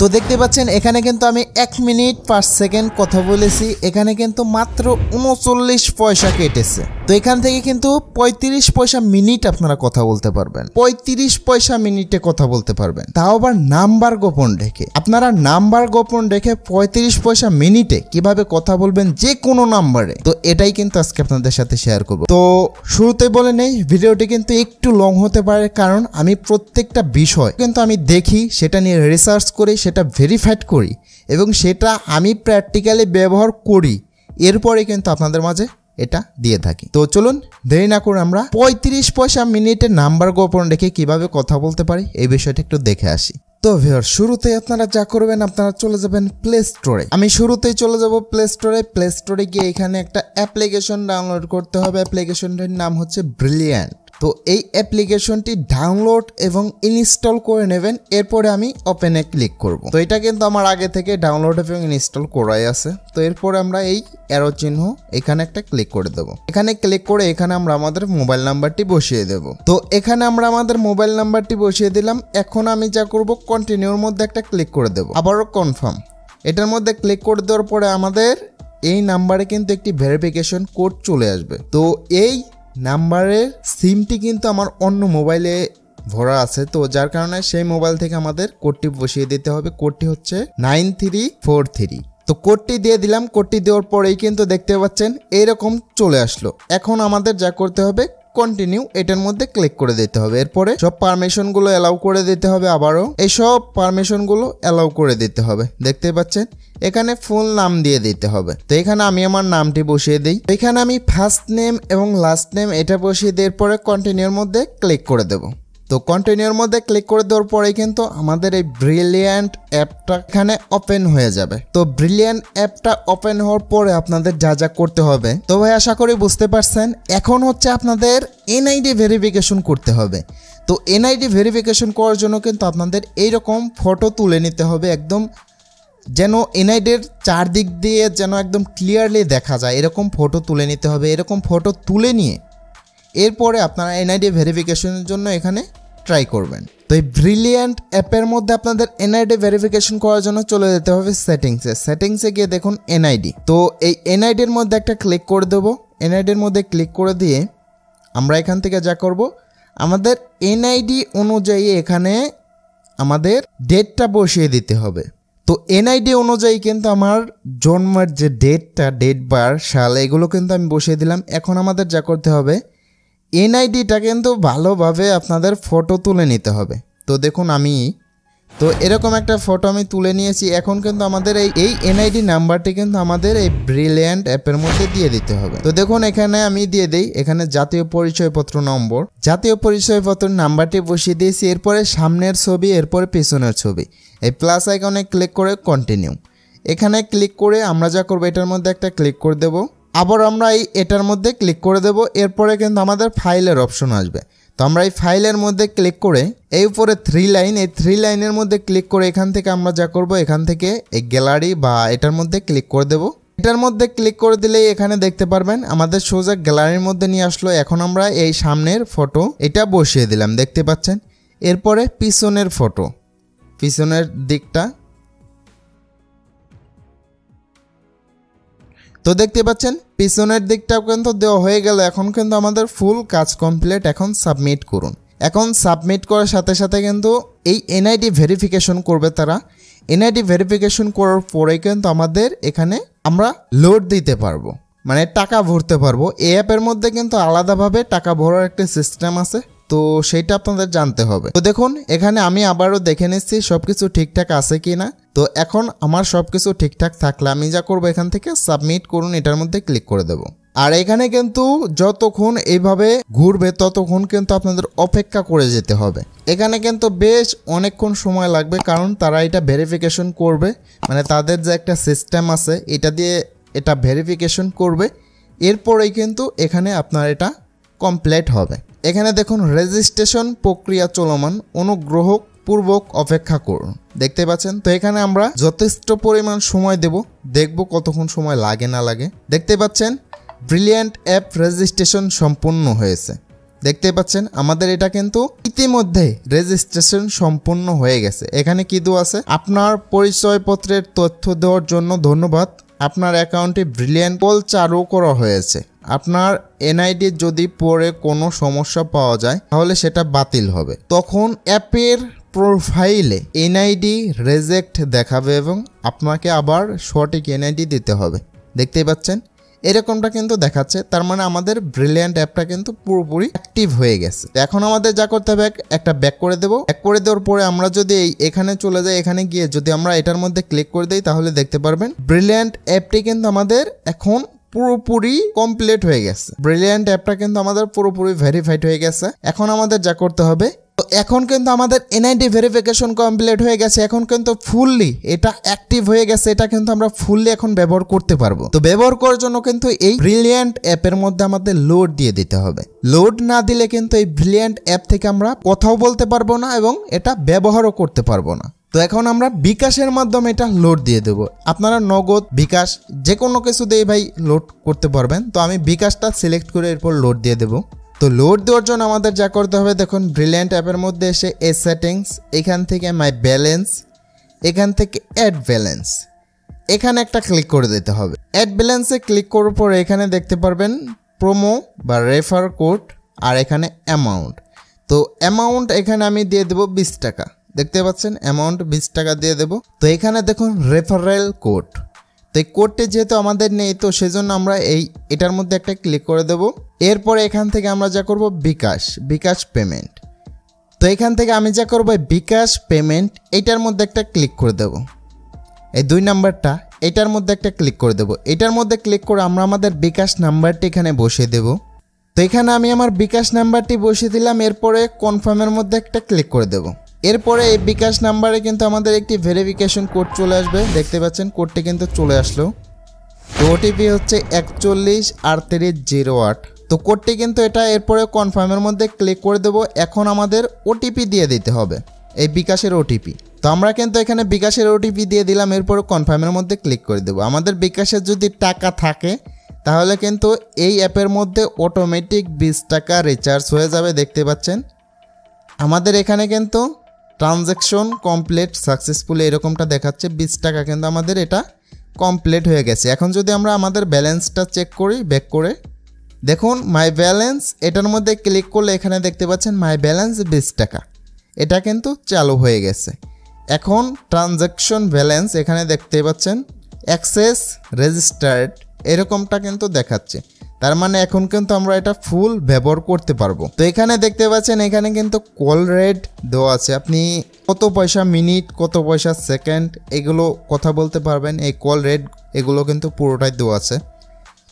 তো দেখতে পাচ্ছেন এখানে কিন্তু আমি 1 মিনিট 5 সেকেন্ড কথা বলেছি, এখানে কিন্তু মাত্র 39 পয়সা কেটেছে। তো এখান থেকে কিন্তু 35 পয়সা মিনিট আপনারা কথা বলতে পারবেন, 35 পয়সা মিনিটে কথা বলতে পারবেন, তাও আবার নাম্বার গোপন রেখে। আপনারা নাম্বার গোপন রেখে 35 পয়সা মিনিটে কিভাবে কথা বলবেন যে কোনো নাম্বারে, তো এটাই কিন্তু আজকে আপনাদের সাথে শেয়ার করব। তো শুরুতে বলে নেই, ভিডিওটি কিন্তু একটু লং হতে পারে, কারণ আমি প্রত্যেকটা বিষয় কিন্তু আমি দেখি, সেটা নিয়ে রিসার্চ করি, সেটা ভেরিফাইড করি এবং সেটা আমি প্র্যাকটিক্যালি ব্যবহার করি, এরপরে কিন্তু আপনাদের মাঝে এটা দিয়ে থাকি। তো চলুন দেরি না করে আমরা 35 পয়সা মিনিটে নাম্বার গোপন রেখে কিভাবে কথা বলতে পারি এই বিষয়টা একটু দেখে আসি। তো ভিউয়ার, শুরুতে আপনারা যা করবেন, আপনারা চলে যাবেন প্লে স্টোরে। আমি শুরুতেই চলে যাব প্লে স্টোরে। প্লে স্টোরে গিয়ে এখানে একটা অ্যাপ্লিকেশন ডাউনলোড করতে হবে। অ্যাপ্লিকেশনটির নাম হচ্ছে ব্রিলিয়ান্ট। তো এই অ্যাপ্লিকেশনটি ডাউনলোড এবং ইনস্টল করে নেবেন, এরপরে আমি ওপেনে ক্লিক করব। তো এটা কিন্তু আমার আগে থেকে ডাউনলোড এবং ইনস্টল করাই আছে। তো এরপরে আমরা এই অ্যারো চিহ্ন এখানে একটা ক্লিক করে দেব। এখানে ক্লিক করে এখানে আমরা আমাদের মোবাইল নাম্বারটি বসিয়ে দেব। তো এখানে আমরা আমাদের মোবাইল নাম্বারটি বসিয়ে দিলাম। এখন আমি যা করব, কন্টিনিউর মধ্যে একটা ক্লিক করে দেব, আবারও কনফার্ম। এটার মধ্যে ক্লিক করে দেওয়ার পরে আমাদের এই নাম্বারে কিন্তু একটি ভেরিফিকেশন কোড চলে আসবে। তো এই নাম্বারের সিমটি কিন্তু আমার অন্য মোবাইলে ভরা আছে, তো যার কারণে সেই মোবাইল থেকে আমাদের কোডটি বসিয়ে দিতে হবে। কোডটি হচ্ছে 9343। তো কোডটি দিয়ে দিলাম। কোডটি দেওয়ার পরেই কিন্তু দেখতে পাচ্ছেন এইরকম চলে আসলো। এখন আমাদের যা করতে হবে, কন্টিনিউ এটার মধ্যে ক্লিক করে দিতে হবে। এরপরে সব পারমিশন গুলো অ্যালাউ করে দিতে হবে, আবারও এই সব পারমিশন গুলো অ্যালাউ করে দিতে হবে। দেখতে পাচ্ছেন এখানে ফুল নাম দিয়ে দিতে হবে। তো এখানে আমি আমার নামটি বসিয়ে দিই। এখানে আমি ফার্স্ট নেম এবং লাস্ট নেম এটা বসিয়ে দেওয়ার পরে কন্টিনিউর মধ্যে ক্লিক করে দেব। তো কন্টিনিউর মধ্যে ক্লিক করে দেওয়ার পরে কিন্তু আমাদের এই ব্রিলিয়ান্ট অ্যাপটা এখানে ওপেন হয়ে যাবে। তো ব্রিলিয়ান্ট অ্যাপটা ওপেন হওয়ার পরে আপনাদের যা যা করতে হবে, তো ভাই আশা করি বুঝতে পারছেন। এখন হচ্ছে আপনাদের এনআইডি ভেরিফিকেশন করতে হবে। তো এনআইডি ভেরিফিকেশন করার জন্য কিন্তু আপনাদের এইরকম ফটো তুলে নিতে হবে, একদম যেন এনআইডির চারদিক দিয়ে যেন একদম ক্লিয়ারলি দেখা যায়, এরকম ফটো তুলে নিতে হবে। এরকম ফটো তুলে নিয়ে এরপরে আপনারা এনআইডি ভেরিফিকেশনের জন্য এখানে ট্রাই করবেন। তো এই ব্রিলিয়ান্ট অ্যাপের মধ্যে আপনাদের এনআইডি ভেরিফিকেশন করার জন্য চলে যেতে হবে সেটিংসে। সেটিংসে গিয়ে দেখুন এনআইডি। তো এই এনআইডির মধ্যে একটা ক্লিক করে দেবো। এনআইডির মধ্যে ক্লিক করে দিয়ে আমরা এখান থেকে যা করব, আমাদের এনআইডি অনুযায়ী এখানে আমাদের ডেটটা বসিয়ে দিতে হবে। তো এনআইডি অনুযায়ী কিন্তু আমার জন্মের যে ডেটটা, ডেট বার, সাল, এগুলো কিন্তু আমি বসিয়ে দিলাম। এখন আমাদের যা করতে হবে, এনআইডিটা কিন্তু ভালোভাবে আপনাদের ফটো তুলে নিতে হবে। তো দেখুন তো এরকম একটা ফটো আমি তুলে নিয়েছি। এখন কিন্তু আমাদের এই এনআইডি নাম্বারটি কিন্তু আমাদের এই ব্রিলিয়ান্ট অ্যাপের মধ্যে দিয়ে দিতে হবে। তো দেখুন এখানে আমি দিয়ে দিই, এখানে জাতীয় পরিচয়পত্র নম্বর, জাতীয় পরিচয়পত্র নাম্বারটি বসিয়ে দিয়েছি। এরপরে সামনের ছবি, এরপরে পেছনের ছবি, এই প্লাস আইকনে ক্লিক করে কন্টিনিউ এখানে ক্লিক করে আমরা যা করবো, এটার মধ্যে একটা ক্লিক করে দেবো। আবার আমরা এটার মধ্যে ক্লিক করে দেব। এরপরে কিন্তু আমাদের ফাইলের অপশন আসবে। তো আমরা এই ফাইলের মধ্যে ক্লিক করে এই উপরে 3 লাইন, এই 3 লাইনের মধ্যে ক্লিক করে এখান থেকে আমরা যা করব, এখান থেকে এই গ্যালারি বা এটার মধ্যে ক্লিক করে দেব। এটার মধ্যে ক্লিক করে দিলেই এখানে দেখতে পারবেন আমাদের সোজা গ্যালারির মধ্যে নিয়ে আসলো। এখন আমরা এই সামনের ফটো এটা বসিয়ে দিলাম, দেখতে পাচ্ছেন। এরপরে পিছনের ফটো, পিছনের দিকটা, তো দেখতে পাচ্ছেন পিছনের দিকটাও কিন্তু দেওয়া হয়ে গেল। এখন কিন্তু আমাদের ফুল কাজ কমপ্লিট। এখন সাবমিট করুন। এখন সাবমিট করার সাথে সাথে কিন্তু এই এনআইডি ভেরিফিকেশন করবে তারা। এনআইডি ভেরিফিকেশন করার পরে কিন্তু আমাদের এখানে আমরা লোড দিতে পারবো, মানে টাকা ভরতে পারবো। এই অ্যাপের মধ্যে কিন্তু আলাদাভাবে টাকা ভরার একটা সিস্টেম আছে, তো সেইটা আপনাদের জানতে হবে। তো দেখুন এখানে আমি আবারও দেখে নিচ্ছি সবকিছু ঠিকঠাক আছে কি না। তো এখন আমার সবকিছু ঠিকঠাক থাকলে আমি যা করবো, এখান থেকে সাবমিট করুন এটার মধ্যে ক্লিক করে দেব। আর এখানে কিন্তু যতক্ষণ এইভাবে ঘুরবে ততক্ষণ কিন্তু আপনাদের অপেক্ষা করে যেতে হবে। এখানে কিন্তু বেশ অনেকক্ষণ সময় লাগবে, কারণ তারা এটা ভেরিফিকেশন করবে, মানে তাদের যে একটা সিস্টেম আছে এটা দিয়ে এটা ভেরিফিকেশন করবে। এরপরেই কিন্তু এখানে আপনার এটা কমপ্লিট হবে। এখানে দেখুন রেজিস্ট্রেশন প্রক্রিয়া চলমান, অনুগ্রহপূর্বক অপেক্ষা করুন, দেখতে পাচ্ছেন। তো এখানে আমরা যথেষ্ট পরিমাণ সময় দেখব কতক্ষণ সময় লাগে না লাগে। দেখতে পাচ্ছেন ব্রিলিয়ান্ট অ্যাপ রেজিস্ট্রেশন সম্পূর্ণ হয়েছে, দেখতে পাচ্ছেন আমাদের এটা কিন্তু ইতিমধ্যে রেজিস্ট্রেশন সম্পূর্ণ হয়ে গেছে। এখানে কি দেওয়া আছে, আপনার পরিচয়পত্রের তথ্য দেওয়ার জন্য ধন্যবাদ, আপনার অ্যাকাউন্টে ব্রিলিয়ান্ট কল চালু করা হয়েছে। আপনার এনআইডি যদি পরে কোনো সমস্যা পাওয়া যায় তাহলে সেটা বাতিল হবে। তখন অ্যাপের প্রোফাইলে এনআইডি রিজেক্ট দেখাবে এবং আপনাকে আবার সঠিক এনআইডি দিতে হবে। দেখতেই পাচ্ছেন এরকমটা কিন্তু দেখাচ্ছে, তার মানে আমাদের ব্রিলিয়ান্ট অ্যাপটা কিন্তু পুরোপুরি অ্যাক্টিভ হয়ে গেছে। এখন আমাদের যা করতে হবে, একটা ব্যাক করে দেবো। ব্যাক করে দেওয়ার পরে আমরা যদি এখানে চলে যাই, এখানে গিয়ে যদি আমরা এটার মধ্যে ক্লিক করে দিই তাহলে দেখতে পারবেন ব্রিলিয়ান্ট অ্যাপটি কিন্তু আমাদের এখন পুরোপুরি কমপ্লিট হয়ে গেছে। ব্রিলিয়ান্ট অ্যাপটা কিন্তু আমাদের পুরোপুরি ভেরিফাইড হয়ে গেছে। এখন আমাদের যা করতে হবে, এখন কিন্তু আমাদের এনআইডি ভেরিফিকেশন কমপ্লিট হয়ে গেছে। এখন কিন্তু ফুললি এটা অ্যাক্টিভ হয়ে গেছে। এটা কিন্তু আমরা ফুললি এখন ব্যবহার করতে পারবো। তো ব্যবহার করার জন্য কিন্তু এই ব্রিলিয়ান্ট অ্যাপের মধ্যে আমাদের লোড দিয়ে দিতে হবে। লোড না দিলে কিন্তু এই ব্রিলিয়ান্ট অ্যাপ থেকে আমরা কথাও বলতে পারবো না এবং এটা ব্যবহারও করতে পারবো না। তো এখন আমরা বিকাশের মাধ্যমে এটা লোড দিয়ে দেবো। আপনারা নগদ, বিকাশ যে কোনো কিছু দিয়ে ভাই লোড করতে পারবেন। তো আমি বিকাশটা সিলেক্ট করে এরপর লোড দিয়ে দেবো। তো লোড দেওয়ার জন্য আমাদের যা করতে হবে, দেখুন ব্রিলিয়ান্ট অ্যাপের মধ্যে এসে এই সেটিংস, এখান থেকে মাই ব্যালেন্স, এখান থেকে অ্যাড ব্যালেন্স, এখানে একটা ক্লিক করে দিতে হবে। অ্যাড ব্যালেন্সে ক্লিক করার পর এখানে দেখতে পারবেন প্রোমো বা রেফার কোড আর এখানে অ্যামাউন্ট। তো অ্যামাউন্ট এখানে আমি দিয়ে দেবো 20 টাকা। দেখতে পাচ্ছেন অ্যামাউন্ট 20 টাকা দিয়ে দেবো। তো এখানে দেখুন রেফারেল কোড, তো এই কোডটি যেহেতু আমাদের নেই তো সেজন্য আমরা এটার মধ্যে একটা ক্লিক করে দেব। এরপরে এখান থেকে আমরা যা করব বিকাশ পেমেন্ট। তো এখান থেকে আমি যা করব বিকাশ পেমেন্ট এটার মধ্যে একটা ক্লিক করে দেব। এই 2 নাম্বারটা এটার মধ্যে একটা ক্লিক করে দেব। এটার মধ্যে ক্লিক করে আমরা আমাদের বিকাশ নাম্বারটি এখানে বসিয়ে দেব। তো এখানে আমি আমার বিকাশ নাম্বারটি বসিয়ে দিলাম। এরপরে কনফার্মের মধ্যে একটা ক্লিক করে দেব। এরপরে এই বিকাশ নাম্বারে কিন্তু আমাদের একটি ভেরিফিকেশন কোড চলে আসবে। দেখতে পাচ্ছেন কোডটি কিন্তু চলে আসলো। তো ওটিপি হচ্ছে 413808। তো কোডটি কিন্তু এটা, এরপরে কনফার্মের মধ্যে ক্লিক করে দেব। এখন আমাদের ওটিপি দিয়ে দিতে হবে, এই বিকাশের ওটিপি। তো আমরা কিন্তু এখানে বিকাশের ওটিপি দিয়ে দিলাম। এরপরে কনফার্মের মধ্যে ক্লিক করে দেব। আমাদের বিকাশের যদি টাকা থাকে তাহলে কিন্তু এই অ্যাপের মধ্যে অটোমেটিক 20 টাকা রিচার্জ হয়ে যাবে। দেখতে পাচ্ছেন আমাদের এখানে কিন্তু ট্রানজ্যাকশন কমপ্লিট সাকসেসফুল এরকমটা দেখাচ্ছে। 20 টাকা কিন্তু আমাদের এটা কমপ্লিট হয়ে গেছে। এখন যদি আমরা আমাদের ব্যালেন্সটা চেক করি, ব্যাক করে দেখুন মাই ব্যালেন্স, এটার মধ্যে ক্লিক করলে এখানে দেখতে পাচ্ছেন মাই ব্যালেন্স 20 টাকা, এটা কিন্তু চালু হয়ে গেছে। এখন ট্রানজ্যাকশন ব্যালেন্স এখানে দেখতে পাচ্ছেন অ্যাক্সেস রেজিস্টার্ড এরকমটা কিন্তু দেখাচ্ছে। তার মানে এখন কিন্তু আমরা এটা ফুল ব্যবহার করতে পারবো। তো এখানে দেখতে পাচ্ছেন এখানে কিন্তু কল রেট দেওয়া আছে। আপনি কত পয়সা মিনিট, কত পয়সা সেকেন্ড এগুলো কথা বলতে পারবেন। এই কল রেট এগুলো কিন্তু পুরোটাই দেওয়া আছে।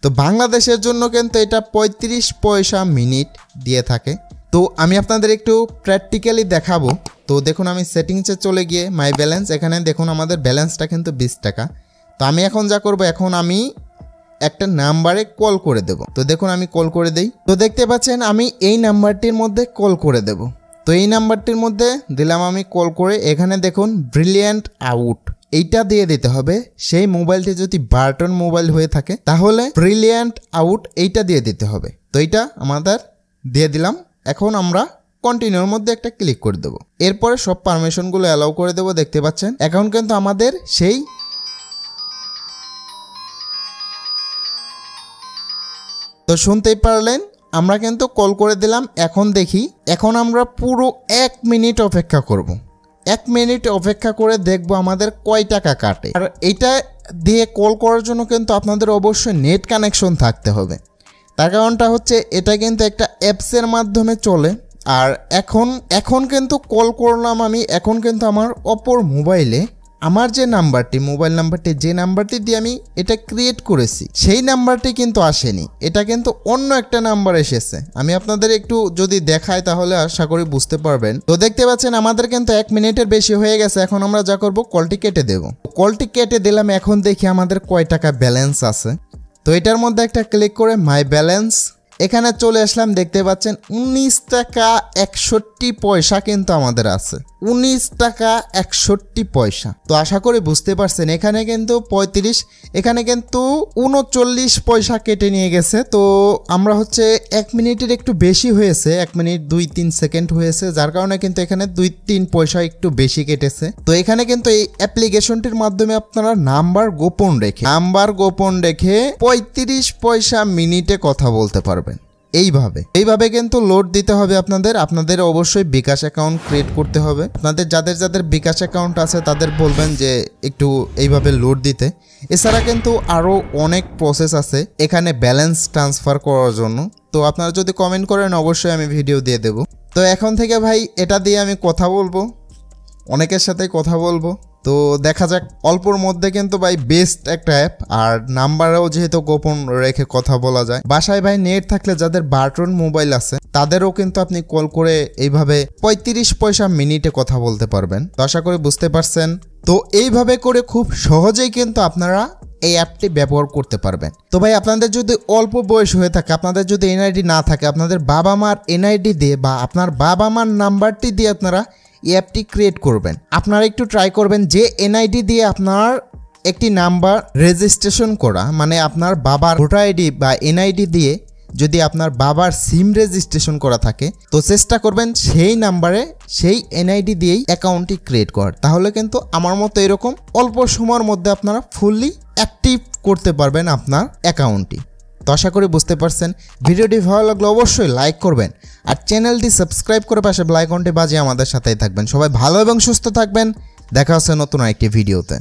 তো বাংলাদেশের জন্য কিন্তু এটা 35 পয়সা মিনিট দিয়ে থাকে। তো আমি আপনাদের একটু প্র্যাকটিক্যালি দেখাবো। তো দেখুন আমি সেটিংসে চলে গিয়ে মাই ব্যালেন্স, এখানে দেখুন আমাদের ব্যালেন্সটা কিন্তু 20 টাকা। তো আমি এখন যা করব, এখন আমি একটা নাম্বারে কল করে দেব। তো দেখুন আমি কল করে দেই। তো দেখতে পাচ্ছেন আমি এই নাম্বারটির মধ্যে কল করে দেব। তো এই নাম্বারটির মধ্যে দিলাম আমি কল করে। এখানে দেখুন ব্রিলিয়ান্ট আউট এইটা দিয়ে দিতে হবে। সেই মোবাইলটি যদি বাটন মোবাইল হয়ে থাকে তাহলে ব্রিলিয়ান্ট আউট এইটা দিয়ে দিতে হবে। তো এইটা আমাদের দিয়ে দিলাম। এখন আমরা কন্টিনিউর মধ্যে একটা ক্লিক করে দেব। এরপরে সব পারমিশনগুলো অ্যালাউ করে দেব। দেখতে পাচ্ছেন এখন কিন্তু আমাদের সেই তো শুনতেই পারলেন আমরা কিন্তু কল করে দিলাম। এখন দেখি, এখন আমরা পুরো 1 মিনিট অপেক্ষা করব। 1 মিনিট অপেক্ষা করে দেখব আমাদের কয় টাকা কাটে। আর এটা দিয়ে কল করার জন্য কিন্তু আপনাদের অবশ্যই নেট কানেকশন থাকতে হবে। তার কারণটা হচ্ছে এটা কিন্তু একটা অ্যাপসের মাধ্যমে চলে। আর এখন কিন্তু কল করলাম আমি, এখন কিন্তু আমার অপর মোবাইলে আমার যে নাম্বারটি, মোবাইল নাম্বারটি যে নাম্বারটি দিয়ে আমি এটা ক্রিয়েট করেছি সেই নাম্বারটি কিন্তু আসেনি, এটা কিন্তু অন্য একটা নাম্বার এসেছে। আমি আপনাদের একটু যদি দেখাই তাহলে আশা করি বুঝতে পারবেন। তো দেখতে পাচ্ছেন আমাদের কিন্তু 1 মিনিটের বেশি হয়ে গেছে। এখন আমরা যা করব, কলটি কেটে দেব। কলটি কেটে দিলাম। এখন দেখি আমাদের কয় টাকা ব্যালেন্স আছে। তো এটার মধ্যে একটা ক্লিক করে মাই ব্যালেন্স, এখানে চলে আসলাম, দেখতে পাচ্ছেন 19 টাকা 61 পয়সা কিন্তু আমাদের আছে, 19 টাকা 61 পয়সা। তো আশা করি বুঝতে পারছেন এখানে কিন্তু 35, এখানে কিন্তু 39 পয়সা কেটে নিয়ে গেছে। তো আমরা হচ্ছে 1 মিনিটের একটু বেশি হয়েছে, 1 মিনিট 2-3 সেকেন্ড হয়েছে, যার কারণে কিন্তু এখানে 2-3 পয়সা একটু বেশি কেটেছে। তো এখানে কিন্তু এই অ্যাপ্লিকেশনটির মাধ্যমে আপনারা নাম্বার গোপন রেখে 35 পয়সা মিনিটে কথা বলতে পারবেন। এইভাবে কিন্তু লোড দিতে হবে আপনাদের অবশ্যই বিকাশ অ্যাকাউন্ট ক্রিয়েট করতে হবে। আপনাদের যাদের বিকাশ অ্যাকাউন্ট আছে তাদের বলবেন যে একটু এইভাবে লোড দিতে। এছাড়া কিন্তু আরও অনেক প্রসেস আছে এখানে ব্যালেন্স ট্রান্সফার করার জন্য। তো আপনারা যদি কমেন্ট করেন অবশ্যই আমি ভিডিও দিয়ে দেব। তো এখন থেকে ভাই এটা দিয়ে আমি কথা বলবো, অনেকের সাথে কথা বলবো। তো দেখা যাক, অল্পর মধ্যে কিন্তু ভাই বেস্ট একটা অ্যাপ, আর নাম্বারেও যেহেতু গোপন রেখে কথা বলা যায়। বাসায় ভাই নেট থাকলে যাদের বাটন মোবাইল আছে তাদেরও কিন্তু আপনি কল করে এইভাবে 35 পয়সা মিনিটে কথা বলতে পারবেন। তো আশা করি বুঝতে পারছেন। তো এইভাবে করে খুব সহজেই কিন্তু আপনারা এই অ্যাপটি ব্যবহার করতে পারবেন। তো ভাই আপনাদের যদি অল্প বয়স হয়ে থাকে, আপনাদের যদি এনআইডি না থাকে, আপনাদের বাবা মার এনআইডি দিয়ে বা আপনার বাবা মার নাম্বারটি দিয়ে আপনারা এই অ্যাপটি ক্রিয়েট করবেন। আপনারা একটু ট্রাই করবেন যে এনআইডি দিয়ে আপনার একটি নাম্বার রেজিস্ট্রেশন করা, মানে আপনার বাবার ভোটার আইডি বা এনআইডি দিয়ে যদি আপনার বাবার সিম রেজিস্ট্রেশন করা থাকে, তো চেষ্টা করবেন সেই নাম্বারে সেই এনআইডি দিয়েই অ্যাকাউন্টটি ক্রিয়েট করার। তাহলে কিন্তু আমার মতো এরকম অল্প সময়ের মধ্যে আপনারা ফুললি অ্যাক্টিভ করতে পারবেন আপনার অ্যাকাউন্টটি। তো আশা করি বুঝতে পারছেন। ভিডিওটি ভালো লাগলে অবশ্যই লাইক করবেন আর চ্যানেলটি সাবস্ক্রাইব করে পাশে বেল আইকনটি বাজিয়ে আমাদের সাথেই থাকবেন। সবাই ভালো এবং সুস্থ থাকবেন। দেখা হচ্ছে নতুন আরেকটি ভিডিওতে।